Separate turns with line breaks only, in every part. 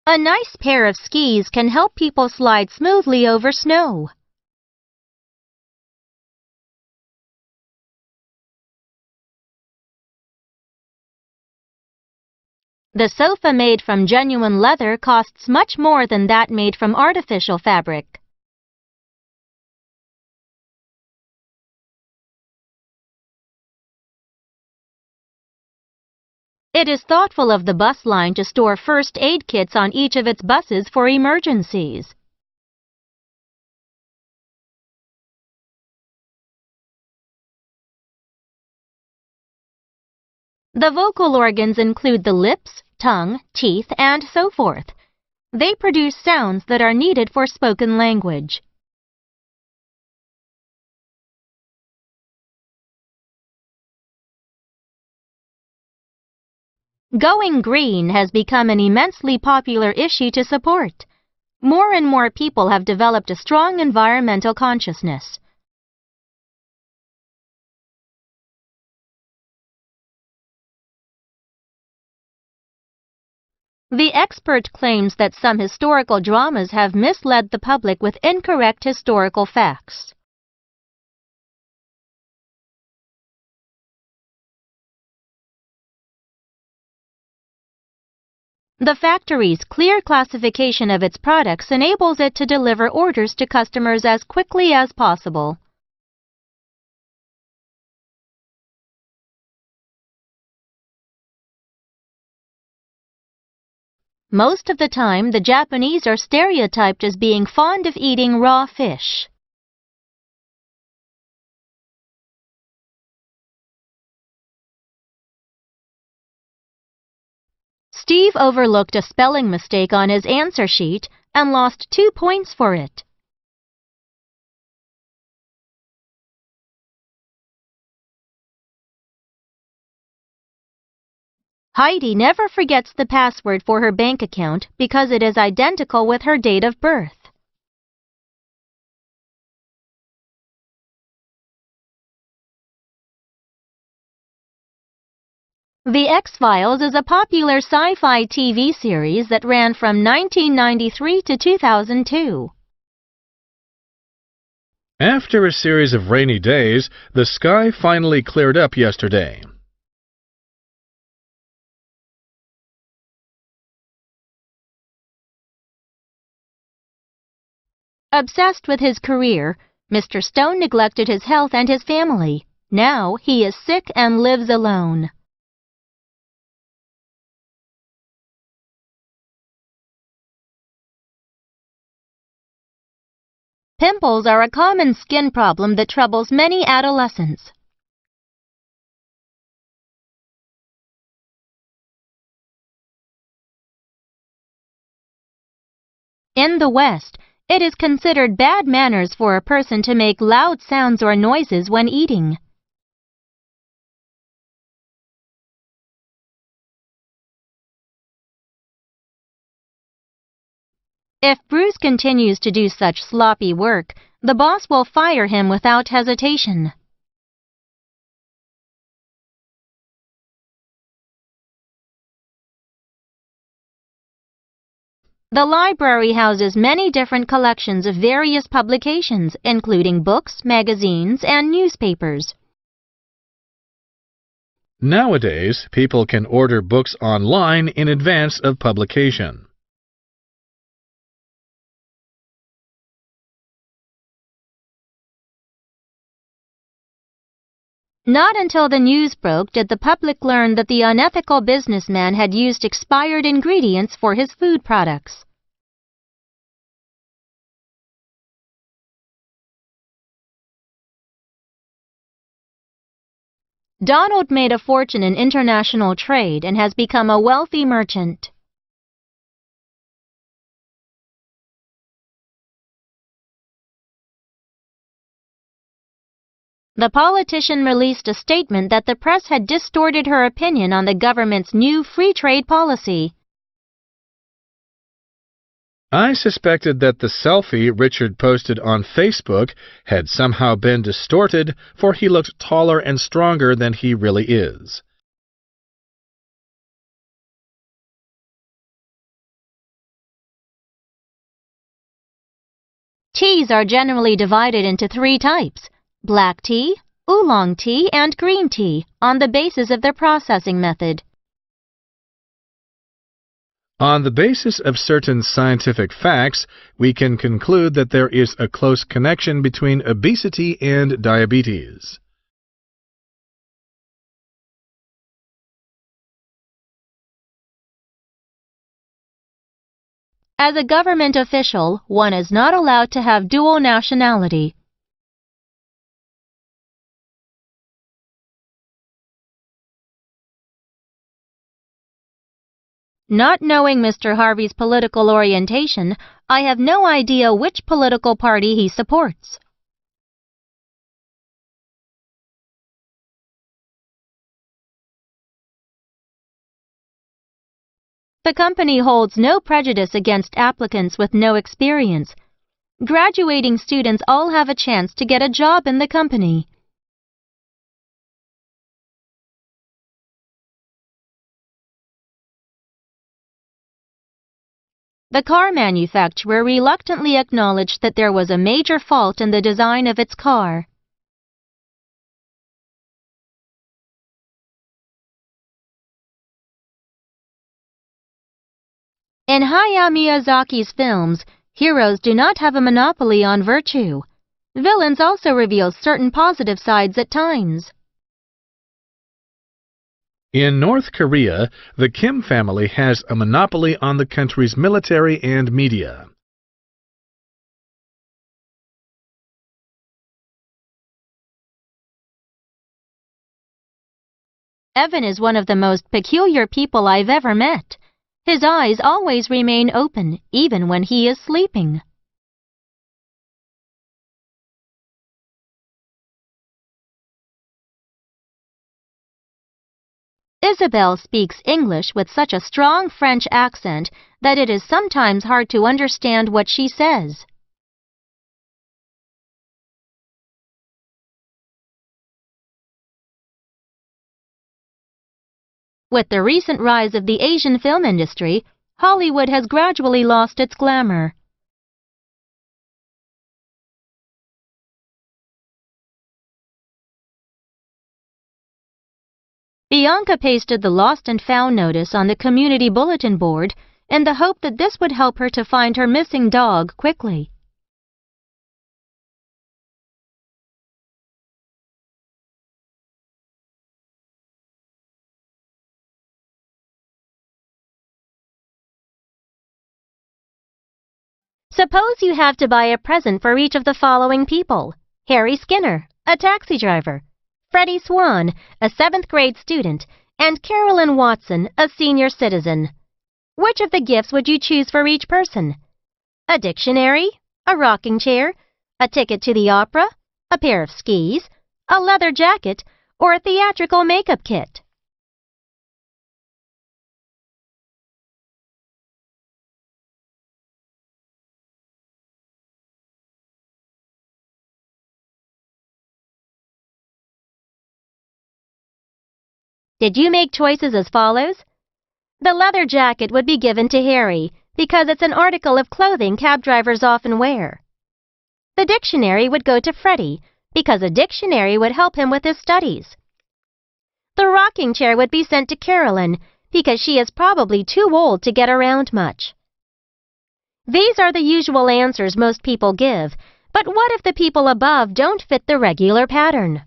A nice pair of skis can help people slide smoothly over snow. The sofa made from genuine leather costs much more than that made from artificial fabric. It is thoughtful of the bus line to store first aid kits on each of its buses for emergencies. The vocal organs include the lips, tongue, teeth, and so forth. They produce sounds that are needed for spoken language. Going green has become an immensely popular issue to support. More and more people have developed a strong environmental consciousness. The expert claims that some historical dramas have misled the public with incorrect historical facts. The factory's clear classification of its products enables it to deliver orders to customers as quickly as possible. Most of the time, the Japanese are stereotyped as being fond of eating raw fish. Steve overlooked a spelling mistake on his answer sheet and lost 2 points for it. Heidi never forgets the password for her bank account because it is identical with her date of birth. The X-Files is a popular sci-fi TV series that ran from 1993 to 2002.
After a series of rainy days, the sky finally cleared up yesterday.
Obsessed with his career, Mr. Stone neglected his health and his family. Now he is sick and lives alone. Pimples are a common skin problem that troubles many adolescents. In the West, it is considered bad manners for a person to make loud sounds or noises when eating. If Bruce continues to do such sloppy work, the boss will fire him without hesitation. The library houses many different collections of various publications, including books, magazines, and newspapers.
Nowadays, people can order books online in advance of publication.
Not until the news broke did the public learn that the unethical businessman had used expired ingredients for his food products. Donald made a fortune in international trade and has become a wealthy merchant. The politician released a statement that the press had distorted her opinion on the government's new free trade policy.
I suspected that the selfie Richard posted on Facebook had somehow been distorted, for he looked taller and stronger than he really is.
Teas are generally divided into 3 types: black tea, oolong tea, and green tea, on the basis of their processing method.
On the basis of certain scientific facts, we can conclude that there is a close connection between obesity and diabetes.
As a government official, one is not allowed to have dual nationality. Not knowing Mr. Harvey's political orientation, I have no idea which political party he supports. The company holds no prejudice against applicants with no experience. Graduating students all have a chance to get a job in the company. The car manufacturer reluctantly acknowledged that there was a major fault in the design of its car. In Hayao Miyazaki's films, heroes do not have a monopoly on virtue. Villains also reveal certain positive sides at times.
In North Korea, the Kim family has a monopoly on the country's military and media.
Evan is one of the most peculiar people I've ever met. His eyes always remain open, even when he is sleeping. Isabelle speaks English with such a strong French accent that it is sometimes hard to understand what she says. With the recent rise of the Asian film industry, Hollywood has gradually lost its glamour. Bianca pasted the Lost and Found notice on the community bulletin board in the hope that this would help her to find her missing dog quickly. Suppose you have to buy a present for each of the following people: Harry Skinner, a taxi driver; Freddie Swan, a 7th grade student; and Carolyn Watson, a senior citizen. Which of the gifts would you choose for each person? A dictionary, a rocking chair, a ticket to the opera, a pair of skis, a leather jacket, or a theatrical makeup kit? Did you make choices as follows? The leather jacket would be given to Harry because it's an article of clothing cab drivers often wear. The dictionary would go to Freddie because a dictionary would help him with his studies. The rocking chair would be sent to Carolyn because she is probably too old to get around much. These are the usual answers most people give, but what if the people above don't fit the regular pattern?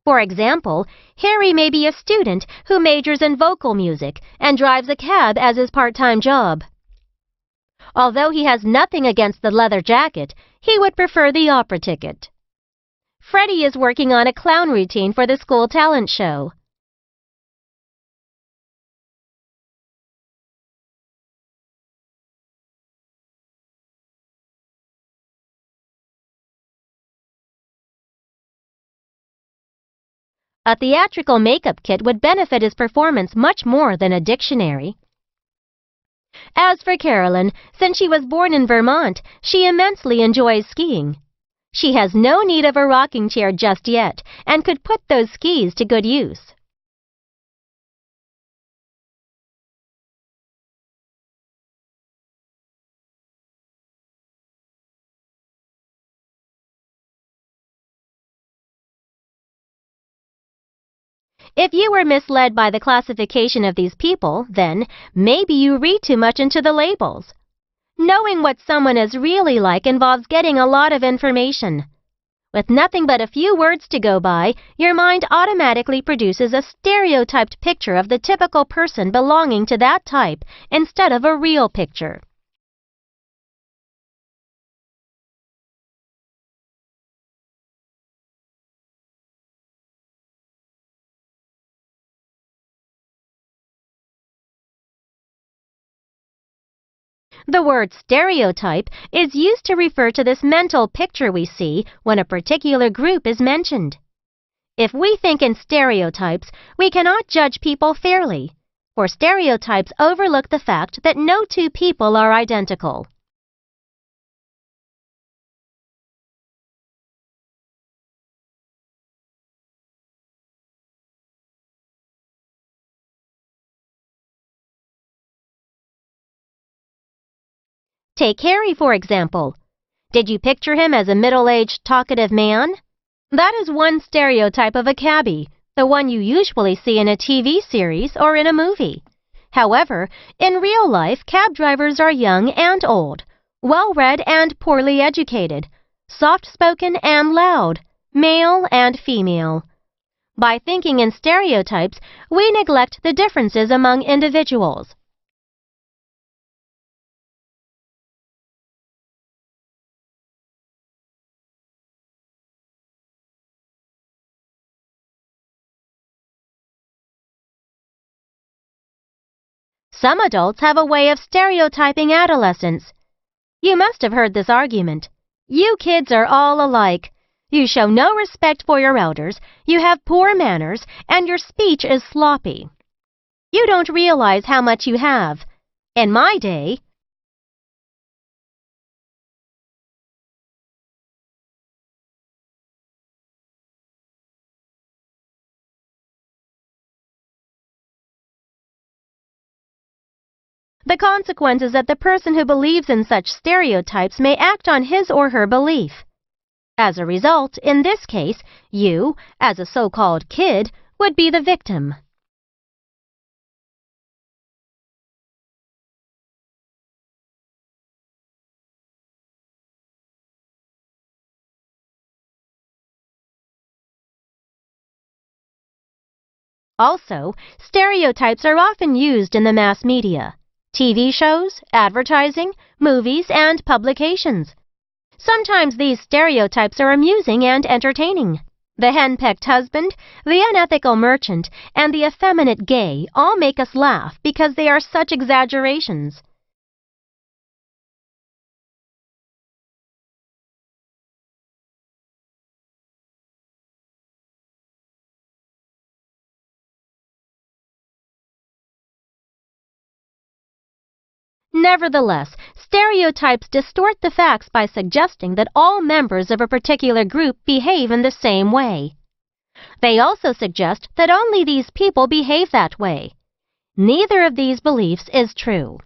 For example, Harry may be a student who majors in vocal music and drives a cab as his part-time job. Although he has nothing against the leather jacket, he would prefer the opera ticket. Freddie is working on a clown routine for the school talent show. A theatrical makeup kit would benefit his performance much more than a dictionary. As for Carolyn, since she was born in Vermont, she immensely enjoys skiing. She has no need of a rocking chair just yet and could put those skis to good use. If you were misled by the classification of these people, then maybe you read too much into the labels. Knowing what someone is really like involves getting a lot of information. With nothing but a few words to go by, your mind automatically produces a stereotyped picture of the typical person belonging to that type instead of a real picture. The word stereotype is used to refer to this mental picture we see when a particular group is mentioned. If we think in stereotypes, we cannot judge people fairly, for stereotypes overlook the fact that no two people are identical. Take Harry, for example. Did you picture him as a middle-aged, talkative man? That is one stereotype of a cabbie, the one you usually see in a TV series or in a movie. However, in real life, cab drivers are young and old, well-read and poorly educated, soft-spoken and loud, male and female. By thinking in stereotypes, we neglect the differences among individuals. Some adults have a way of stereotyping adolescents. You must have heard this argument. You kids are all alike. You show no respect for your elders, you have poor manners, and your speech is sloppy. You don't realize how much you have. In my day, the consequence is that the person who believes in such stereotypes may act on his or her belief. As a result, in this case, you, as a so-called kid, would be the victim. Also, stereotypes are often used in the mass media. TV shows, advertising, movies, and publications. Sometimes these stereotypes are amusing and entertaining. The henpecked husband, the unethical merchant, and the effeminate gay all make us laugh because they are such exaggerations. Nevertheless, stereotypes distort the facts by suggesting that all members of a particular group behave in the same way. They also suggest that only these people behave that way. Neither of these beliefs is true.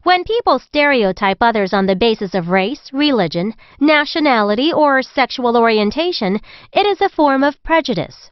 When people stereotype others on the basis of race, religion, nationality, or sexual orientation, it is a form of prejudice.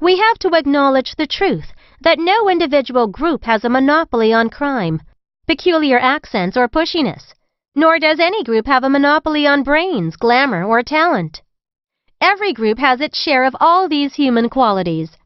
We have to acknowledge the truth that no individual group has a monopoly on crime, peculiar accents, or pushiness, nor does any group have a monopoly on brains, glamour, or talent. Every group has its share of all these human qualities.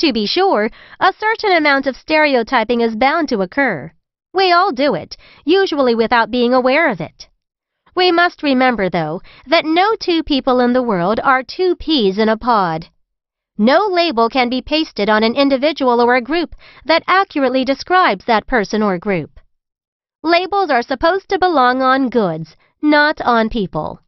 To be sure, a certain amount of stereotyping is bound to occur. We all do it, usually without being aware of it. We must remember, though, that no two people in the world are two peas in a pod. No label can be pasted on an individual or a group that accurately describes that person or group. Labels are supposed to belong on goods, not on people.